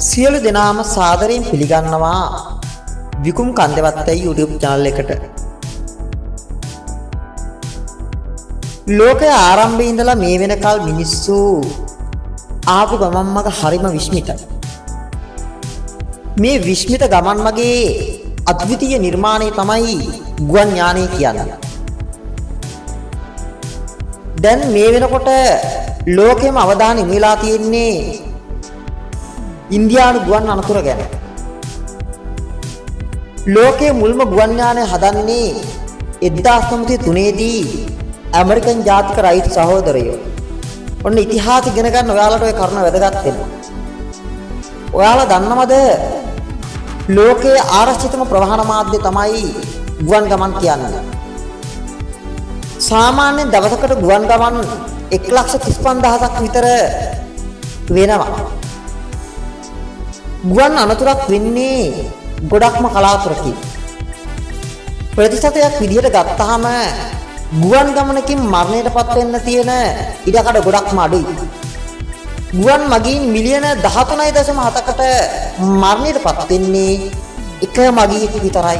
සියලු දෙනාම සාදරයෙන් පිළිගන්නවා විකුම් කන්දවත්තයි YouTube channel එකට. ලෝකයේ ආරම්භයේ ඉඳලා මේ වෙනකල් මිනිස්සු ආපු ගමන් මග හරිම විශ්මිතයි. මේ විශ්මිත ගමන් මගේ අද්විතීය නිර්මාණය තමයි ගුවන් යානය කියන්නේ. දැන් මේ වෙනකොට ලෝකෙම අවධානය යොමු වෙලා තියෙන්නේ ඉන්දියානු ගුවන් අනතුර ගැන. ලෝකයේ මුල්ම ගුවන් යානය හදන්නේ 1903 දී ඇමරිකන් ජාතික රයිට් සහෝදරයෝ. ඔන්න ඉතිහාස ඉගෙන ගන්න ඔයාලට ඔය කරුණ වැදගත් වෙනවා. ඔයාලා දන්නවද ලෝකයේ ආරක්ෂිතම ප්‍රවාහන මාධ්‍ය තමයි ගුවන් ගමන් කියන්නේ. සාමාන්‍යයෙන් දවසකට ගුවන් ගමන් 1,35,000ක් විතර වෙනවා. ගුවන් අනතුරක් වෙන්නේ ගොඩක්ම කලාතුරකින්. ප්‍රතිශතයක් විදිහට ගත්තාම ගුවන් ගමනකින් මරණයටපත් වෙන්න තියෙන ඉඩකඩ ගොඩක්ම අඩුයි. ගුවන් මගීන් මිලියන 13.7කට මරණයටපත් වෙන්නේ එක මගියෙක් විතරයි.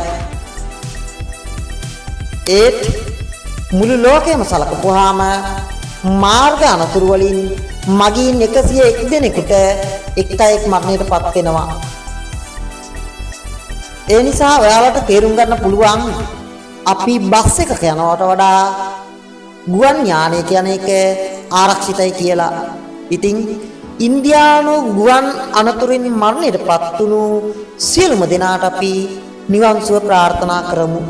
ඒත් මුළු ලෝකෙම සලකපුවාම මාර්ග අනතුරු වලින් මගීන් 101 දෙනෙකුට එක්තයෙක් මරණයටපත් වෙනවා. ඒ නිසා ඔයාලට තේරුම් ගන්න පුළුවන් අපි බස් එකක යනවට වඩා ගුවන් යානය කියන එක ආරක්ෂිතයි කියලා. ඉතින් ඉන්දියානු ගුවන් අනතුරින් මරණයටපත් වුණු සියලුම දෙනාට අපි නිවන් සුව ප්‍රාර්ථනා කරමු.